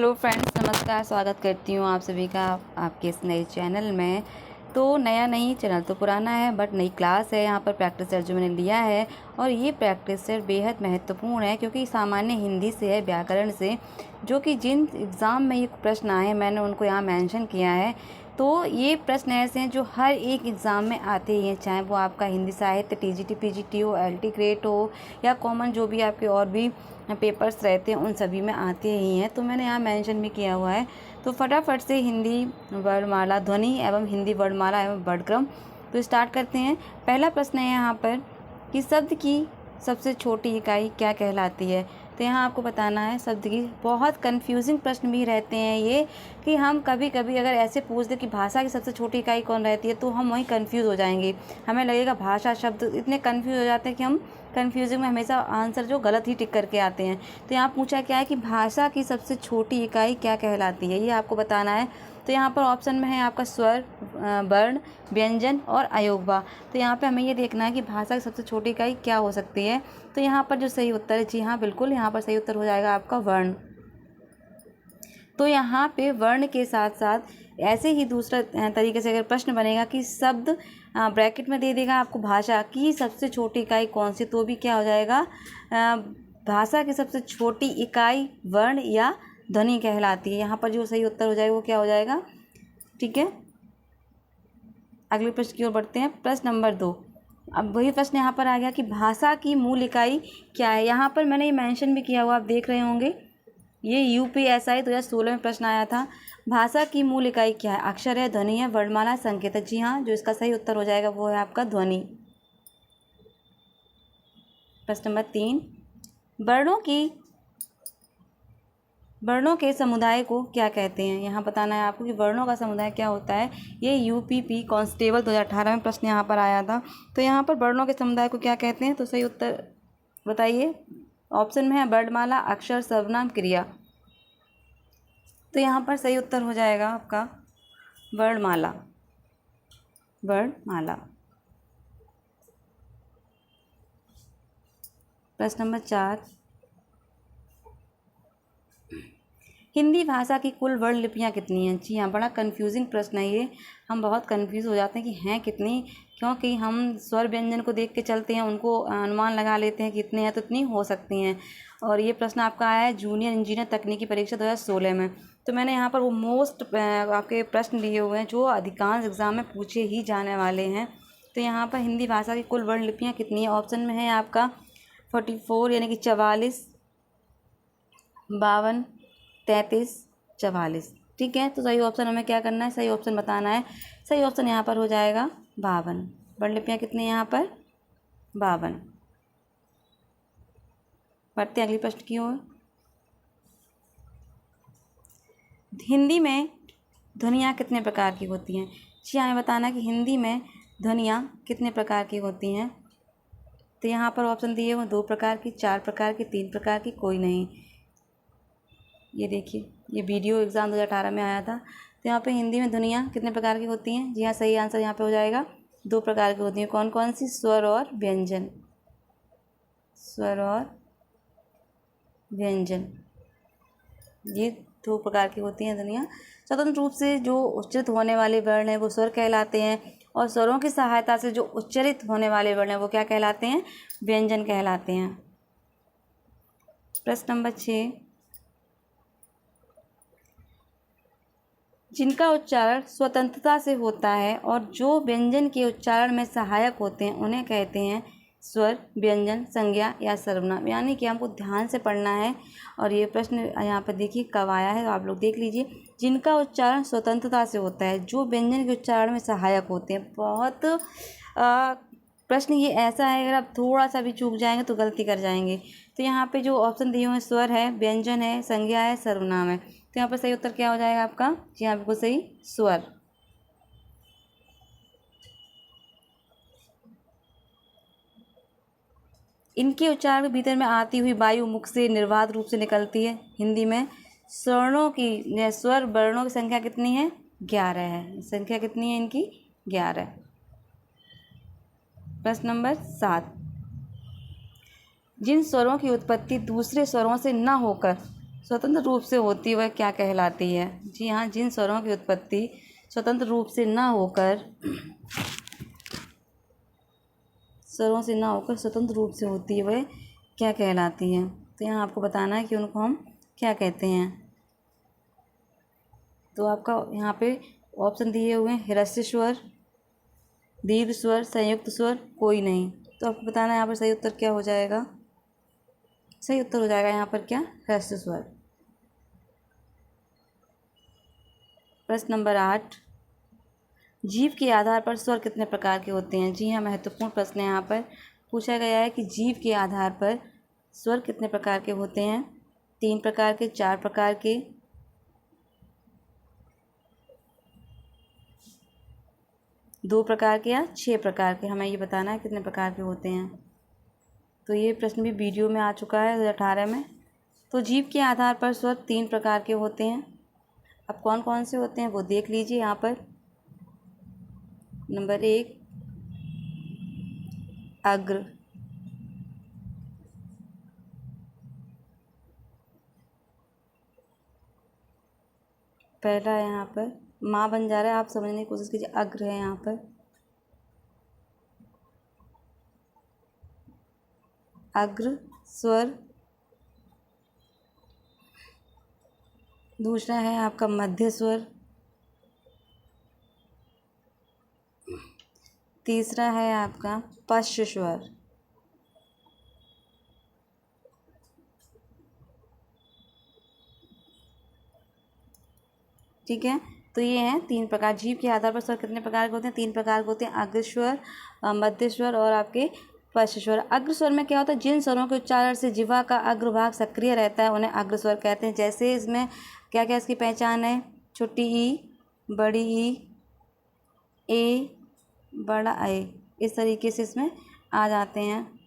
Hello friends, नमस्कार। स्वागत करती हूँ आप सभी का आपके इस नए चैनल में। तो नया नहीं, चैनल तो पुराना है बट नई क्लास है। यहाँ पर प्रैक्टिस सेट जो मैंने लिया है और ये प्रैक्टिस सेट बेहद महत्वपूर्ण है क्योंकि सामान्य हिंदी से है, व्याकरण से, जो कि जिन एग्ज़ाम में ये प्रश्न आए मैंने उनको यहाँ मेंशन किया है। तो ये प्रश्न ऐसे हैं जो हर एक एग्ज़ाम में आते ही हैं, चाहे वो आपका हिंदी साहित्य टीजीटी पीजीटी हो, एलटी ग्रेड हो या कॉमन जो भी आपके और भी पेपर्स रहते हैं उन सभी में आते ही हैं। तो मैंने यहाँ मेंशन भी किया हुआ है। तो फटाफट से हिंदी वर्णमाला ध्वनि एवं हिंदी वर्णमाला एवं वर्णक्रम तो स्टार्ट करते हैं। पहला प्रश्न है यहाँ पर कि शब्द की सबसे छोटी इकाई क्या कहलाती है। तो यहाँ आपको बताना है शब्द की। बहुत कंफ्यूजिंग प्रश्न भी रहते हैं ये कि हम कभी कभी अगर ऐसे पूछ दें कि भाषा की सबसे छोटी इकाई कौन रहती है तो हम वहीं कंफ्यूज हो जाएंगे। हमें लगेगा भाषा शब्द इतने कंफ्यूज हो जाते हैं कि हम कंफ्यूजिंग में हमेशा आंसर जो गलत ही टिक करके आते हैं। तो यहाँ पूछा क्या है कि भाषा की सबसे छोटी इकाई क्या कहलाती है, ये आपको बताना है। तो यहाँ पर ऑप्शन में है आपका स्वर, वर्ण, व्यंजन और अयोगवा। तो यहाँ पे हमें ये देखना है कि भाषा की सबसे छोटी इकाई क्या हो सकती है। तो यहाँ पर जो सही उत्तर है, जी हाँ बिल्कुल, यहाँ पर सही उत्तर हो जाएगा आपका वर्ण। तो यहाँ पे वर्ण के साथ साथ ऐसे ही दूसरा तरीके से अगर प्रश्न बनेगा कि शब्द ब्रैकेट में दे देगा आपको भाषा की सबसे छोटी इकाई कौन सी, तो भी क्या हो जाएगा, भाषा की सबसे छोटी इकाई वर्ण या ध्वनि कहलाती है। यहाँ पर जो सही उत्तर हो जाएगा वो क्या हो जाएगा। ठीक है, अगले प्रश्न की ओर बढ़ते हैं। प्रश्न नंबर 2। अब वही प्रश्न यहाँ पर आ गया कि भाषा की मूल इकाई क्या है। यहाँ पर मैंने ये मेंशन भी किया हुआ, आप देख रहे होंगे, ये यूपीएसआई 2016 में प्रश्न आया था। भाषा की मूल इकाई क्या है, अक्षर है, ध्वनि है, वर्णमाला, संकेत है। जी हाँ, जो इसका सही उत्तर हो जाएगा वो है आपका ध्वनि। प्रश्न नंबर 3। वर्णों के समुदाय को क्या कहते हैं। यहाँ बताना है आपको कि वर्णों का समुदाय क्या होता है। ये यूपीपी कांस्टेबल 2018 में प्रश्न यहाँ पर आया था। तो यहाँ पर वर्णों के समुदाय को क्या कहते हैं, तो सही उत्तर बताइए। ऑप्शन में है वर्णमाला, अक्षर, सर्वनाम, क्रिया। तो यहाँ पर सही उत्तर हो जाएगा आपका वर्णमाला। वर्णमाला। प्रश्न नंबर 4। हिंदी भाषा की कुल वर्ण लिपियाँ कितनी हैं। जी हाँ, बड़ा कंफ्यूजिंग प्रश्न है ये। हम बहुत कंफ्यूज हो जाते हैं कि हैं कितनी, क्योंकि हम स्वर व्यंजन को देख के चलते हैं, उनको अनुमान लगा लेते हैं कितने हैं, तो इतनी हो सकती हैं। और ये प्रश्न आपका आया है जूनियर इंजीनियर तकनीकी परीक्षा 2016 में। तो मैंने यहाँ पर वो मोस्ट आपके प्रश्न लिए हुए हैं जो अधिकांश एग्जाम में पूछे ही जाने वाले हैं। तो यहाँ पर हिंदी भाषा की कुल वर्ण लिपियाँ कितनी है, ऑप्शन में है आपका 44 यानी कि 44, 52, 33, 44। ठीक है, तो सही ऑप्शन हमें क्या करना है, सही ऑप्शन बताना है। सही ऑप्शन यहाँ पर हो जाएगा 52। वर्ण लिपियाँ कितनी है यहाँ पर, 52। बढ़ते हैं अगली प्रश्न की ओर। हिंदी में ध्वनियाँ कितने प्रकार की होती हैं। जी हमें बताना कि हिंदी में ध्वनियाँ कितने प्रकार की होती हैं। तो यहाँ पर ऑप्शन दिए हुए 2 प्रकार की, 4 प्रकार की, 3 प्रकार की, कोई नहीं। ये देखिए, ये वीडियो एग्ज़ाम 2018 में आया था। तो यहाँ पे हिंदी में ध्वनियाँ कितने प्रकार की होती हैं। जी हाँ, सही आंसर यहाँ पे हो जाएगा 2 प्रकार की होती हैं। कौन कौन सी, स्वर और व्यंजन। स्वर और व्यंजन, ये 2 प्रकार की होती हैं ध्वनियाँ। स्वतंत्र रूप से जो उच्चरित होने वाले वर्ण हैं वो स्वर कहलाते हैं, और स्वरों की सहायता से जो उच्चरित होने वाले वर्ण हैं वो क्या कहलाते हैं, व्यंजन कहलाते हैं। प्रश्न नंबर 6। जिनका उच्चारण स्वतंत्रता से होता है और जो व्यंजन के उच्चारण में सहायक होते हैं उन्हें कहते हैं स्वर, व्यंजन, संज्ञा या सर्वनाम। यानी कि हमको ध्यान से पढ़ना है। और ये प्रश्न यहाँ पर देखिए कब आया है, तो आप लोग देख लीजिए। जिनका उच्चारण स्वतंत्रता से होता है, जो व्यंजन के उच्चारण में सहायक होते हैं। बहुत प्रश्न ये ऐसा है, अगर आप थोड़ा सा भी चूक जाएंगे तो गलती कर जाएंगे। तो यहाँ पे जो ऑप्शन दिए हुए हैं, स्वर है, व्यंजन है, संज्ञा है, सर्वनाम है। तो यहाँ पर सही उत्तर क्या हो जाएगा आपका, जी हाँ बिल्कुल सही, स्वर। इनके उच्चारण के भीतर में आती हुई वायु मुख से निर्बाध रूप से निकलती है। हिंदी में स्वर्णों की, स्वर वर्णों की संख्या कितनी है, 11 है। संख्या कितनी है इनकी, 11। प्रश्न नंबर 7। जिन स्वरों की उत्पत्ति दूसरे स्वरों से न होकर स्वतंत्र रूप से होती वह क्या कहलाती है? जी हाँ, जिन स्वरों की उत्पत्ति स्वतंत्र रूप से न होकर स्वतंत्र रूप से होती है वह क्या कहलाती है? तो यहाँ आपको बताना है कि उनको हम क्या कहते हैं। तो आपका यहाँ पे ऑप्शन दिए हुए हैं ह्रस्व स्वर, दीर्घ स्वर, संयुक्त स्वर, कोई नहीं। तो आपको बताना है यहाँ पर सही उत्तर क्या हो जाएगा। सही उत्तर हो जाएगा यहाँ पर क्या? ह्रस्व स्वर। प्रश्न नंबर 8, जीव के आधार पर स्वर कितने प्रकार के होते हैं? जी हाँ, महत्वपूर्ण प्रश्न है। यहाँ पर पूछा गया है कि जीव के आधार पर स्वर कितने प्रकार के होते हैं? 3 प्रकार के, 4 प्रकार के, 2 प्रकार के या 6 प्रकार के। हमें ये बताना है कितने प्रकार के होते हैं। तो ये प्रश्न भी वीडियो में आ चुका है 2018 में। तो जीव के आधार पर स्वर 3 प्रकार के होते हैं। अब कौन कौन से होते हैं वो देख लीजिए यहाँ पर। नंबर 1, अग्र। पहला यहाँ पर माँ बन जा रहा है, आप समझने की कोशिश कीजिए। अग्र है यहाँ पर, अग्र स्वर। दूसरा है आपका मध्य स्वर। तीसरा है आपका पश्च स्वर। ठीक है, तो ये हैं 3 प्रकार। जीव के आधार पर स्वर कितने प्रकार के होते हैं? 3 प्रकार के होते हैं, अग्र स्वर, मध्य स्वर और आपके पश्च स्वर। अग्र स्वर में क्या होता है? जिन स्वरों के उच्चारण से जिह्वा का अग्रभाग सक्रिय रहता है उन्हें अग्र स्वर कहते हैं। जैसे इसमें क्या क्या इसकी पहचान है? छोटी ई, बड़ी ई, ए, बड़ा ए, इस तरीके से इसमें आ जाते हैं।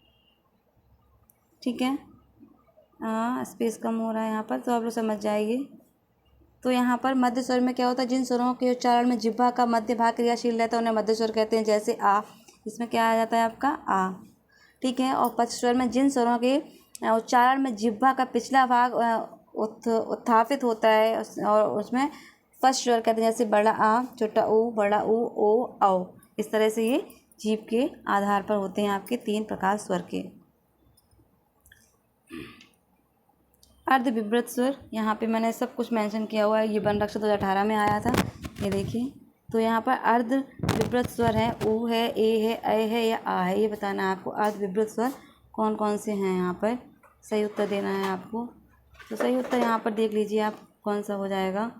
ठीक है, स्पेस कम हो रहा है यहाँ पर, तो आप लोग समझ जाइए। तो यहाँ पर मध्य स्वर में क्या होता है? जिन स्वरों के उच्चारण में जिह्वा का मध्य भाग क्रियाशील रहता है उन्हें मध्य स्वर कहते हैं। जैसे आ, इसमें क्या आ जाता है आपका? आ। ठीक है, और पश्च स्वर में जिन स्वरों के उच्चारण में जिह्वा का पिछला भाग उत्थापित होता है और उसमें पश्च स्वर कहते हैं। जैसे बड़ा आ, छोटा ऊ, बड़ा ओ, औ। इस तरह से ये जीभ के आधार पर होते हैं आपके 3 प्रकार स्वर के। अर्ध विवृत स्वर, यहाँ पे मैंने सब कुछ मेंशन किया हुआ है। ये वन रक्षक 2018 में आया था, ये देखिए। तो यहाँ पर अर्ध विवृत स्वर है, ऊ है, ए है, ऐ है या आ है। ये बताना है आपको अर्ध विवृत स्वर कौन कौन से हैं। यहाँ पर सही उत्तर देना है आपको। तो सही उत्तर यहाँ पर देख लीजिए आप कौन सा हो जाएगा।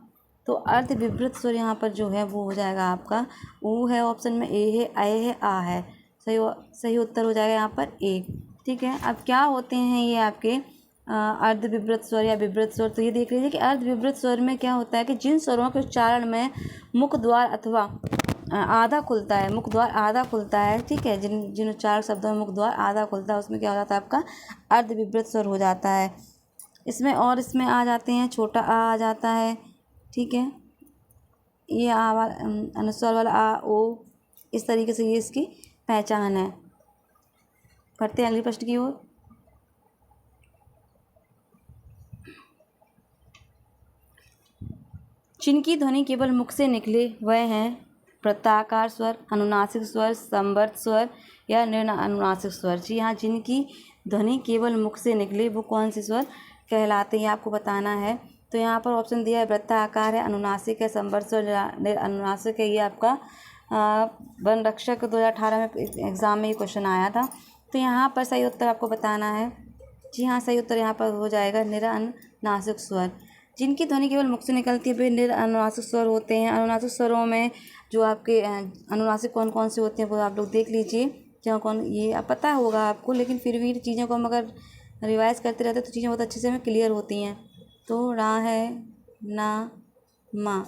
तो अर्ध विवृत स्वर यहाँ पर जो है वो हो जाएगा आपका ऊ है ऑप्शन में, ए है, ऐ है, आ है। सही उत्तर हो जाएगा यहाँ पर ए। ठीक है, अब क्या होते हैं ये आपके अर्ध विवृत स्वर या विवृत स्वर? तो ये देख लीजिए कि अर्ध विवृत स्वर में क्या होता है कि जिन स्वरों के उच्चारण में मुख द्वार अथवा आधा खुलता है, मुख द्वार आधा खुलता है। ठीक है, जिन उच्चारण शब्दों में मुख द्वार आधा खुलता है उसमें क्या हो जाता है आपका अर्ध विवृत स्वर हो जाता है। इसमें आ जाते हैं, छोटा आ जाता है। ठीक है, ये आ वाला अनुस्वर वाला आ, ओ, इस तरीके से ये इसकी पहचान है। बढ़ते हैं अगले प्रश्न की ओर। जिनकी ध्वनि केवल मुख से निकले वह हैं वृत्ताकार स्वर, अनुनासिक स्वर, संवर्त स्वर या अनुनासिक स्वर। जी हाँ, जिनकी ध्वनि केवल मुख से निकले वो कौन से स्वर कहलाते हैं आपको बताना है। तो यहाँ पर ऑप्शन दिया है वृत्ताकार है, अनुनासिक है, संवर्त स्वर, अनुनासिक है। ये आपका वन रक्षक 2018 में एग्ज़ाम में ये क्वेश्चन आया था। तो यहाँ पर सही उत्तर आपको बताना है। जी हाँ, सही उत्तर यहाँ पर हो जाएगा निरअनुनासिक स्वर। जिनकी ध्वनि केवल मुख से निकलती है वे निरअनुनासिक स्वर होते हैं। अनुनासिक स्वरों में जो आपके अनुनासिक कौन कौन से होते हैं वो आप लोग देख लीजिए। क्या कौन, ये आप पता होगा आपको, लेकिन फिर भी चीज़ों को हम अगर रिवाइज करते रहते तो चीज़ें बहुत अच्छे से हमें क्लियर होती हैं। तो रा है, ना, मा।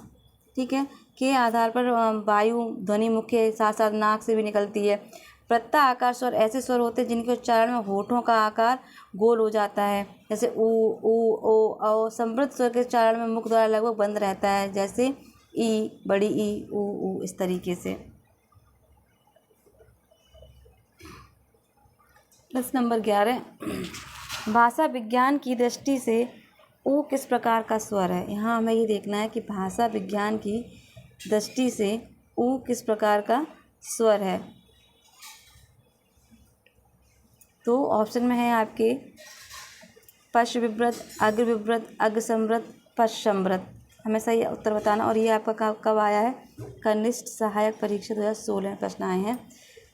ठीक है, के आधार पर वायु ध्वनि मुख के साथ साथ नाक से भी निकलती है। प्रत्ता आकार स्वर ऐसे स्वर होते हैं जिनके उच्चारण में होठों का आकार गोल हो जाता है। जैसे ऊ, ओ, औ। संवृत स्वर के उच्चारण में मुख द्वारा लगभग बंद रहता है। जैसे ई, बड़ी ई, ऊ, इस तरीके से। प्रश्न नंबर 11, भाषा विज्ञान की दृष्टि से ऊ किस प्रकार का स्वर है। यहाँ हमें ये देखना है कि भाषा विज्ञान की दृष्टि से ऊ किस प्रकार का स्वर है। तो ऑप्शन में है आपके पश्च विव्रत, अग्र विव्रत, अग्र संवृत, पश्च संवृत। हमें सही उत्तर बताना। और ये आपका कब आया है, कनिष्ठ सहायक परीक्षा 2016 में प्रश्न आए हैं।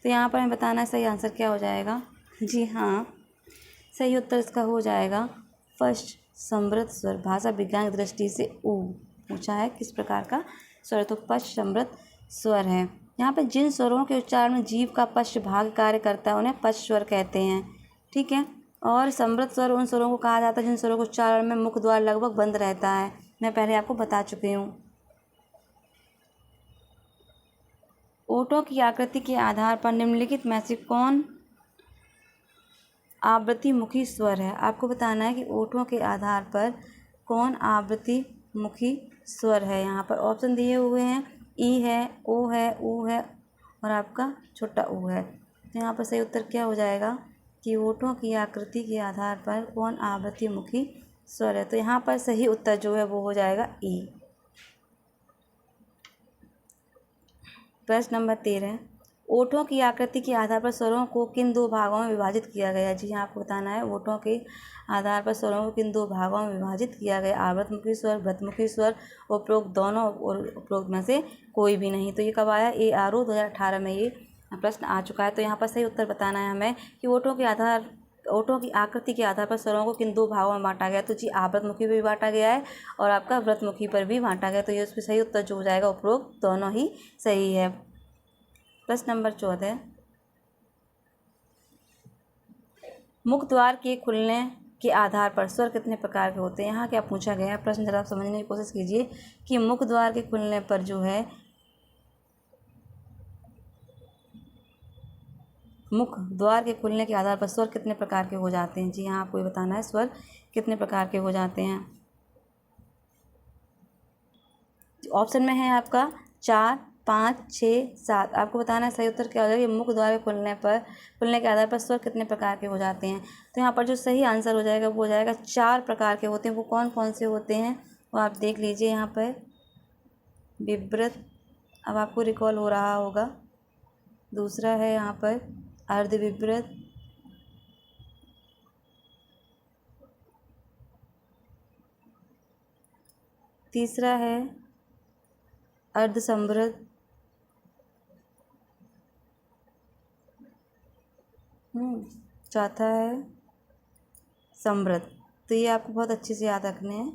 तो यहाँ पर हमें बताना है सही आंसर क्या हो जाएगा। जी हाँ, सही उत्तर इसका हो जाएगा पश्च संवृत स्वर। भाषा विज्ञान की दृष्टि से ऊ पूछा है किस प्रकार का स्वर, तो पश्च संवृत स्वर है। यहाँ पर जिन स्वरों के उच्चारण में जीभ का पश्च भाग कार्य करता है उन्हें पश्च स्वर कहते हैं। ठीक है। और समृद्ध स्वर उन स्वरों को कहा जाता है जिन स्वरों के उच्चारण में मुख द्वार लगभग बंद रहता है। मैं पहले आपको बता चुकी हूँ। ओठों की आकृति के आधार पर निम्नलिखित में से कौन आवृत्ति मुखी स्वर है। आपको बताना है कि ओठों के आधार पर कौन आवृत्ति मुखी स्वर है। यहाँ पर ऑप्शन दिए हुए हैं, ई है, ओ है, ऊ है और आपका छोटा ऊ है। तो यहाँ पर सही उत्तर क्या हो जाएगा कि ओठों की आकृति के आधार पर कौन आवृत्ति मुखी स्वर है। तो यहाँ पर सही उत्तर जो है वो हो जाएगा ई। प्रश्न नंबर 13, ओठों की आकृति के आधार पर स्वरों को किन दो भागों में विभाजित किया गया। जी हाँ, आपको बताना है ओठों के आधार पर स्वरों को किन दो भागों में विभाजित किया गया। आवृतमुखी स्वर, व्रतमुखी स्वर, उपरोक्त दोनों और उपरोक्त में से कोई भी नहीं। तो ये कब आया, ARO 2018 में ये प्रश्न आ चुका है। तो यहाँ पर सही उत्तर बताना है हमें कि ओठों की आकृति के आधार पर स्वरों को किन दो भागों में बांटा गया। तो जी आवृतमुखी पर भी बांटा गया है और आपका व्रतमुखी पर भी बांटा गया। तो ये उसमें सही उत्तर जो हो जाएगा उपरोक्त दोनों ही सही है। प्रश्न नंबर 14, मुख द्वार के खुलने के आधार पर स्वर कितने प्रकार के होते हैं। यहाँ क्या पूछा गया है प्रश्न, जरा आप समझने की कोशिश कीजिए कि मुख द्वार के खुलने पर जो है मुख द्वार के खुलने के आधार पर स्वर कितने प्रकार के हो जाते हैं। जी हाँ, आपको ये बताना है स्वर कितने प्रकार के हो जाते हैं। ऑप्शन में है आपका 4, 5, 6, 7। आपको बताना है सही उत्तर क्या हो जाएगा। मुख द्वार के खुलने के आधार पर स्वर कितने प्रकार के हो जाते हैं। तो यहाँ पर जो सही आंसर हो जाएगा वो हो जाएगा 4 प्रकार के होते हैं। वो कौन कौन से होते हैं वो आप देख लीजिए। यहाँ पर विव्रत, अब आपको रिकॉल हो रहा होगा। दूसरा है यहाँ पर अर्धविव्रत, तीसरा है अर्धसंवृत, चौथा है संवृत। तो ये आपको बहुत अच्छे से याद रखने हैं।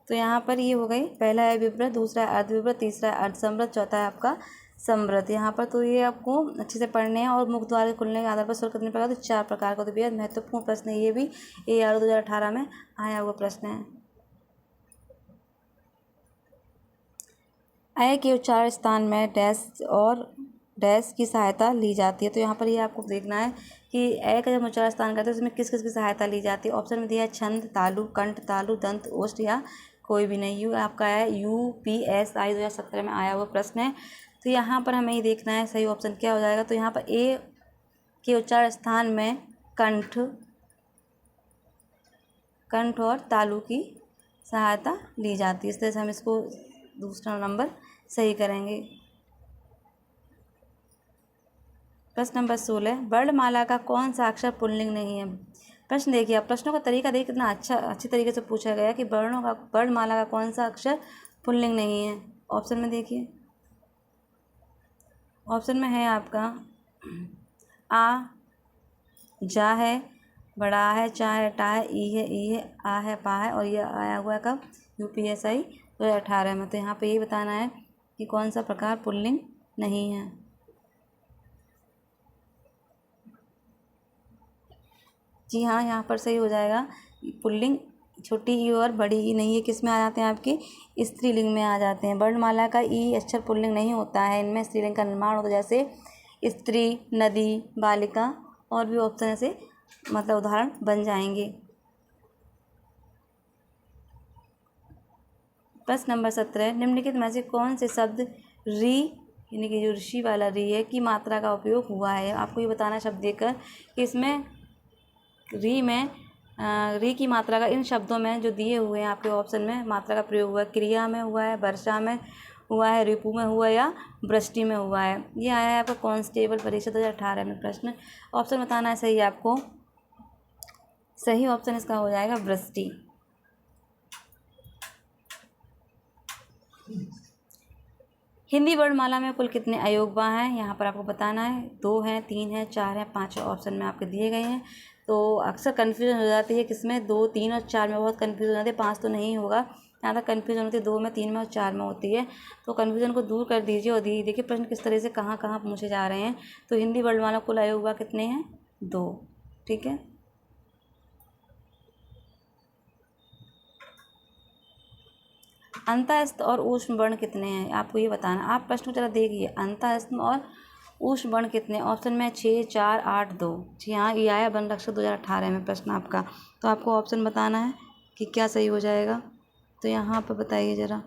तो यहाँ पर ये हो गई, पहला है विव्रत, दूसरा है अर्धविव्रत, तीसरा है अर्धसंवृत, चौथा है आपका संवृत। यहाँ पर तो ये आपको अच्छे से पढ़ने हैं। और मुख द्वार के खुलने के आधार पर स्वर कितने प्रकार, तो 4 प्रकार का। तो बेहद महत्वपूर्ण प्रश्न है ये भी, ARO 2018 में आया हुआ प्रश्न है। अ के उच्चारण स्थान में डैश और डैश की सहायता ली जाती है। तो यहाँ पर ये आपको देखना है कि अ का जब उच्चारण स्थान करते हैं उसमें किस किस की सहायता ली जाती है। ऑप्शन में दिया है छंद, तालु, कंठ, तालु, दंत, ओष्ठ या कोई भी नहीं। यू आपका है UPSI 2017 में आया हुआ प्रश्न है। तो यहाँ पर हमें ये देखना है सही ऑप्शन क्या हो जाएगा। तो यहाँ पर ए के उच्चारण स्थान में कंठ और तालु की सहायता ली जाती है। इस तरह से हम इसको दूसरा नंबर सही करेंगे। प्रश्न नंबर 16, वर्णमाला का कौन सा अक्षर पुल्लिंग नहीं है। प्रश्न देखिए, आप प्रश्नों का तरीका देखिए कितना अच्छी तरीके से पूछा गया कि वर्णमाला का कौन सा अक्षर पुल्लिंग नहीं है। ऑप्शन में देखिए, ऑप्शन में है आपका आ, जा है, बड़ा है, चा है, टा है, ई है, आ है, पा है। और ये आया हुआ है कब, UPSI 2018 में। तो यहाँ पे ये बताना है कि कौन सा प्रकार पुल्लिंग नहीं है। जी हाँ, यहाँ पर सही हो जाएगा। पुल्लिंग छोटी ई और बड़ी ई नहीं है, किस में आ जाते हैं आपके स्त्रीलिंग में आ जाते हैं। वर्णमाला का ई अक्षर पुल्लिंग नहीं होता है, इनमें स्त्रीलिंग का निर्माण होता है, जैसे स्त्री, नदी, बालिका और भी ऑप्शन ऐसे मतलब उदाहरण बन जाएंगे। प्रश्न नंबर 17, निम्नलिखित में से कौन से शब्द री यानी कि जो ऋषि वाला री है की मात्रा का उपयोग हुआ है। आपको ये बताना शब्द देकर कि इसमें री में री की मात्रा का इन शब्दों में जो दिए हुए हैं आपके ऑप्शन में मात्रा का प्रयोग हुआ है, क्रिया में हुआ है, वर्षा में हुआ है, रिपु में हुआ है या वृष्टि में हुआ है। ये आया है आपका कांस्टेबल परीक्षा 2018 में प्रश्न। ऑप्शन बताना है सही है आपको। सही ऑप्शन इसका हो जाएगा वृष्टि। हिंदी वर्णमाला में कुल कितने अयोगवा हैं, यहाँ पर आपको बताना है। 2 हैं, 3 हैं, 4 हैं, 5 ऑप्शन में आपके दिए गए हैं। तो अक्सर कन्फ्यूजन हो जाती है किसमें, 2, 3 और 4 में बहुत कन्फ्यूजन हो जाती है। 5 तो नहीं होगा, यहाँ तक कन्फ्यूजन होती है 2 में, 3 में और 4 में होती है। तो कन्फ्यूजन को दूर कर दीजिए और देखिए प्रश्न किस तरह से कहाँ कहाँ पूछे जा रहे हैं। तो हिंदी वर्णमाला कुल अयोगवा कितने हैं, 2। ठीक है। अंतःस्थ और ऊष्म वर्ण कितने हैं, आपको ये बताना। आप प्रश्न को जरा देखिए, अंतःस्थ और ऊष्म वर्ण कितने। ऑप्शन में 6, 4, 8, 2। जी हाँ, ये आया वन रक्षक 2018 में प्रश्न आपका। तो आपको ऑप्शन बताना है कि क्या सही हो जाएगा। तो यहाँ पर बताइए ज़रा,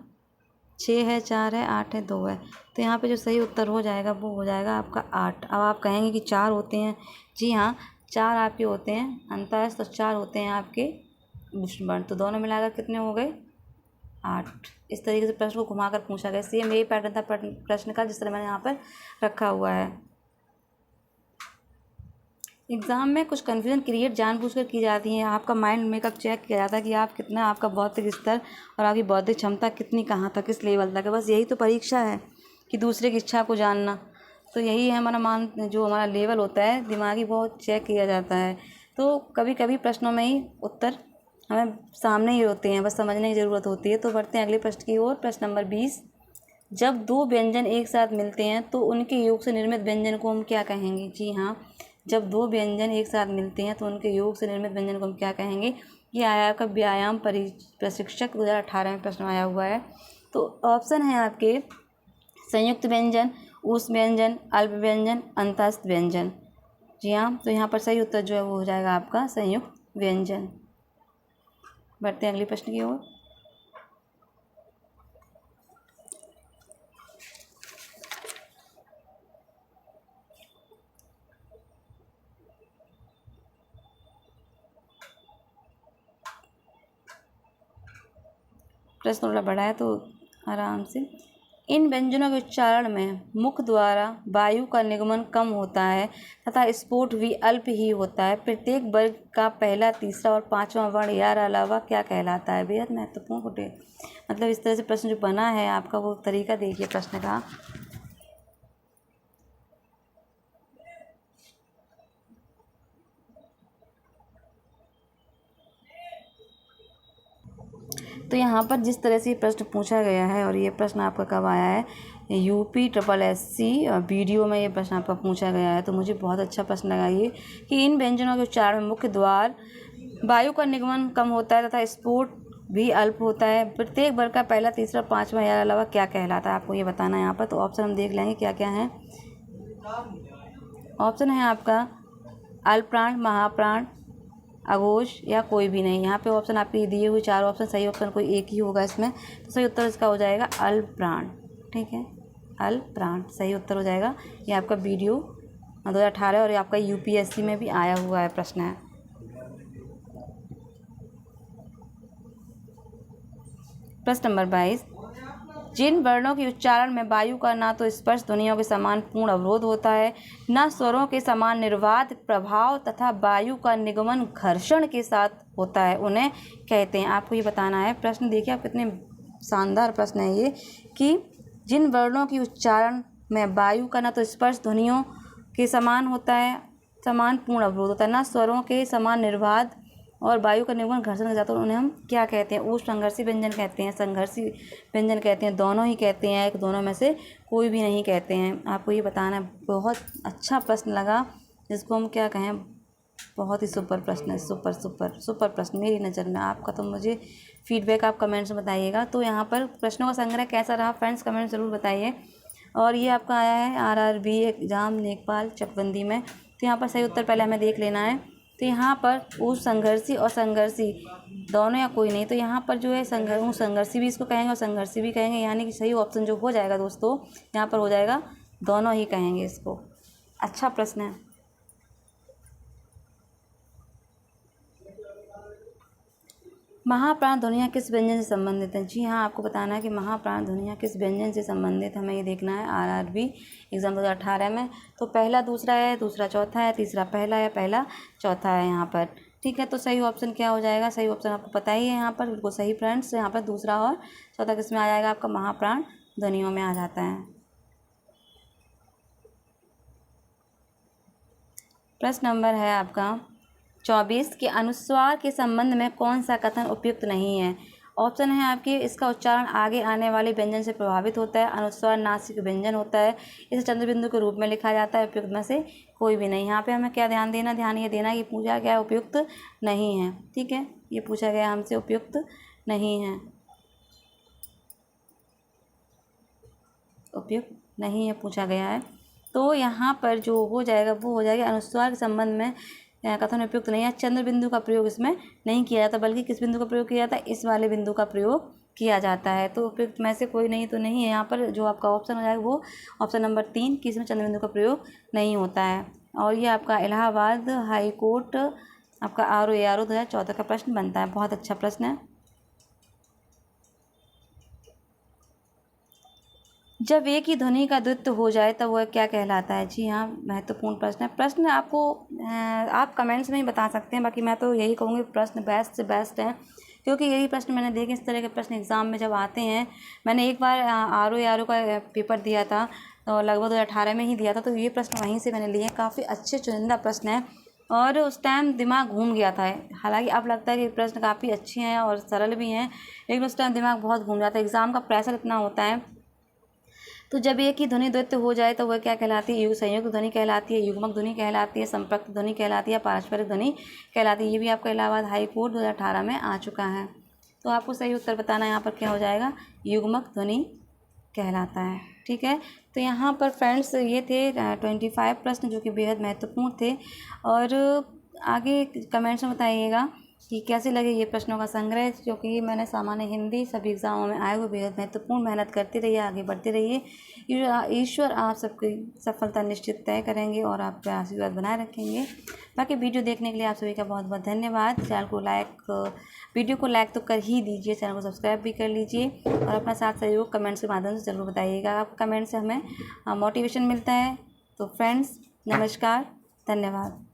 6 है, 4 है, 8 है, 2 है। तो यहाँ पे जो सही उत्तर हो जाएगा वो हो जाएगा आपका 8। अब आप कहेंगे कि 4 होते हैं। जी हाँ, 4 आपके होते हैं अंतःस्थ और 4 होते हैं आपके ऊष्म वर्ण। तो दोनों मिलाकर कितने हो गए, 8। इस तरीके से प्रश्न को घुमाकर पूछा गया। सेम यही पैटर्न था प्रश्न का जिस तरह मैंने यहाँ पर रखा हुआ है। एग्ज़ाम में कुछ कन्फ्यूजन क्रिएट जानबूझकर की जाती है। आपका माइंड मेकअप चेक किया जाता है कि आप कितना, आपका बौद्धिक स्तर और आपकी बौद्धिक क्षमता कितनी कहाँ तक, किस लेवल तक है। बस यही तो परीक्षा है कि दूसरे की इच्छा को जानना। तो यही है हमारा जो हमारा लेवल होता है दिमागी, बहुत चेक किया जाता है। तो कभी कभी प्रश्नों में ही उत्तर हमें सामने ही होते हैं, बस समझने की ज़रूरत होती है। तो बढ़ते हैं अगले प्रश्न की ओर। प्रश्न नंबर 20। जब 2 व्यंजन एक साथ मिलते हैं तो उनके योग से निर्मित व्यंजन को हम क्या कहेंगे। जी हाँ, जब 2 व्यंजन एक साथ मिलते हैं तो उनके योग से निर्मित व्यंजन को हम क्या कहेंगे। ये आया आपका व्यायाम प्रशिक्षक 2018 में प्रश्न आया हुआ है। तो ऑप्शन है आपके संयुक्त व्यंजन, ऊष्म व्यंजन, अल्प व्यंजन, अंतःस्थ व्यंजन। जी हाँ, तो यहाँ पर सही उत्तर जो है वो हो जाएगा आपका संयुक्त व्यंजन। बढ़ते हैं अगले प्रश्न की ओर। प्रश्न थोड़ा बड़ा है तो आराम से। इन व्यंजनों के उच्चारण में मुख द्वारा वायु का निगमन कम होता है तथा स्फोट भी अल्प ही होता है। प्रत्येक वर्ग का पहला, तीसरा और 5वां वर्ण यार अलावा क्या कहलाता है। बेहद महत्वपूर्ण होते, मतलब इस तरह से प्रश्न जो बना है आपका वो तरीका देखिए प्रश्न का। तो यहाँ पर जिस तरह से ये प्रश्न पूछा गया है, और ये प्रश्न आपका कब आया है, UPSSC वीडियो में ये प्रश्न आपका पूछा गया है। तो मुझे बहुत अच्छा प्रश्न लगा ये कि इन व्यंजनों के उच्चारण में मुख्य द्वार वायु का निगमन कम होता है तथा स्फोट भी अल्प होता है। प्रत्येक वर्ग का पहला, तीसरा, 5वां यार अलावा क्या कहलाता है, आपको ये बताना है यहाँ पर। तो ऑप्शन हम देख लेंगे क्या क्या है। ऑप्शन है आपका अल्पप्राण, महाप्राण, अघोष या कोई भी नहीं। यहाँ पे ऑप्शन आपके दिए हुए 4 ऑप्शन, सही ऑप्शन कोई एक ही होगा इसमें। तो सही उत्तर इसका हो जाएगा अल्पप्राण। ठीक है, अल्पप्राण सही उत्तर हो जाएगा। ये आपका वीडियो 2018 और ये आपका UPSC में भी आया हुआ है प्रश्न है। प्रश्न नंबर 22। जिन वर्णों के उच्चारण में वायु का ना तो स्पर्श ध्वनियों के समान पूर्ण अवरोध होता है, न स्वरों के समान निर्वात प्रभाव तथा वायु का निगमन घर्षण के साथ होता है, उन्हें कहते हैं। आपको ये बताना है। प्रश्न देखिए आप, कितने शानदार प्रश्न है ये कि जिन वर्णों की उच्चारण में वायु का ना तो स्पर्श ध्वनियों के समान होता है, समान पूर्ण अवरोध होता है, न स्वरों के समान निर्वात और वायु का निगमन घर्षण के साथ, उन्हें हम क्या कहते हैं। ऊष्म संघर्षी व्यंजन कहते हैं, संघर्षी व्यंजन कहते हैं, दोनों ही कहते हैं, एक दोनों में से कोई भी नहीं कहते हैं। आपको ये बताना है। बहुत अच्छा प्रश्न लगा, जिसको हम क्या कहें, बहुत ही सुपर प्रश्न है, सुपर सुपर सुपर प्रश्न मेरी नज़र में। आपका तो मुझे फीडबैक आप कमेंट्स में बताइएगा। तो यहाँ पर प्रश्नों का संग्रह कैसा रहा फ्रेंड्स, कमेंट ज़रूर बताइए। और ये आपका आया है RRB एग्ज़ाम लेखपाल चकबंदी में। तो यहाँ पर सही उत्तर पहले हमें देख लेना है। तो यहाँ पर ऊष्म संघर्षी और संघर्षी दोनों या कोई नहीं। तो यहाँ पर जो है संघर्षी भी इसको कहेंगे और संघर्षी भी कहेंगे, यानी कि सही ऑप्शन जो हो जाएगा दोस्तों यहाँ पर हो जाएगा दोनों ही कहेंगे इसको। अच्छा प्रश्न है। महाप्राण ध्वनियाँ किस व्यंजन से संबंधित हैं? जी हाँ, आपको बताना है कि महाप्राण ध्वनियाँ किस व्यंजन से संबंधित, हमें ये देखना है आरआरबी एग्जाम 2018 में। तो पहला दूसरा है, दूसरा चौथा है, तीसरा पहला है, पहला चौथा है यहाँ पर। ठीक है, तो सही ऑप्शन क्या हो जाएगा? सही ऑप्शन आपको पता ही है यहाँ पर, बिल्कुल सही फ्रेंड्स। यहाँ पर दूसरा और चौथा किस में आ जाएगा? आपका महाप्राण ध्वनियों में आ जाता है। प्रश्न नंबर है आपका 24 के अनुस्वार के संबंध में कौन सा कथन उपयुक्त नहीं है? ऑप्शन है आपके, इसका उच्चारण आगे आने वाले व्यंजन से प्रभावित होता है, अनुस्वार नासिक व्यंजन होता है, इसे चंद्रबिंदु के रूप में लिखा जाता है, उपयुक्त में से कोई भी नहीं। यहाँ पे हमें क्या ध्यान देना? ध्यान ये देना कि पूछा क्या उपयुक्त नहीं है। ठीक है, ये पूछा गया हमसे उपयुक्त नहीं है, उपयुक्त नहीं है पूछा गया है। तो यहाँ पर जो हो जाएगा वो हो जाएगा अनुस्वार के संबंध में कथन उपयुक्त नहीं है। चंद्र बिंदु का प्रयोग इसमें नहीं किया जाता, बल्कि किस बिंदु का प्रयोग किया जाता है? इस वाले बिंदु का प्रयोग किया जाता है। तो उपयुक्त में से कोई नहीं तो नहीं है। यहाँ पर जो आपका ऑप्शन हो जाएगा वो ऑप्शन नंबर 3 कि इसमें चंद्र बिंदु का प्रयोग नहीं होता है। और ये आपका इलाहाबाद हाई कोर्ट आपका RO 2014 का प्रश्न बनता है। बहुत अच्छा प्रश्न है। जब एक ही ध्वनि का द्वित्व हो जाए तब वह क्या कहलाता है? जी हाँ, महत्वपूर्ण प्रश्न है। प्रश्न आपको आप कमेंट्स में ही बता सकते हैं, बाकी मैं तो यही कहूँगी प्रश्न बेस्ट से बेस्ट है, क्योंकि यही प्रश्न मैंने देखे इस तरह के प्रश्न एग्ज़ाम में जब आते हैं। मैंने एक बार RO का पेपर दिया था, तो लगभग 2018 में ही दिया था, तो ये प्रश्न वहीं से मैंने लिए। काफ़ी अच्छे चुनिंदा प्रश्न हैं और उस टाइम दिमाग घूम गया था। हालांकि अब लगता है कि प्रश्न काफ़ी अच्छे हैं और सरल भी हैं, लेकिन उस टाइम दिमाग बहुत घूम जाता है। एग्ज़ाम का प्रेशर इतना होता है। तो जब एक ही ध्वनि द्वैत हो जाए तो वह क्या कहलाती है? संयुक्त ध्वनि कहलाती है, युग्मक ध्वनि कहलाती है, संपृक्त ध्वनि कहलाती है, पारस्परिक ध्वनि कहलाती है। ये भी आपका इलाहाबाद हाई कोर्ट 2018 में आ चुका है। तो आपको सही उत्तर बताना है यहाँ पर क्या हो जाएगा? युग्मक ध्वनि कहलाता है। ठीक है, तो यहाँ पर फ्रेंड्स ये थे 25 प्रश्न जो कि बेहद महत्वपूर्ण थे। और आगे कमेंट्स में बताइएगा कि कैसे लगे ये प्रश्नों का संग्रह, क्योंकि मैंने सामान्य हिंदी सभी एग्जामों में आए हुए बेहद महत्वपूर्ण। मेहनत करते रहिए, आगे बढ़ते रहिए। ईश्वर आप सबकी सफलता निश्चित तय करेंगे और आप पे आशीर्वाद बनाए रखेंगे। बाकी वीडियो देखने के लिए आप सभी का बहुत बहुत धन्यवाद। चैनल को वीडियो को लाइक तो कर ही दीजिए, चैनल को सब्सक्राइब भी कर लीजिए और अपना साथ सहयोग कमेंट्स के माध्यम से जरूर बताइएगा। आपका कमेंट से हमें मोटिवेशन मिलता है। तो फ्रेंड्स नमस्कार, धन्यवाद।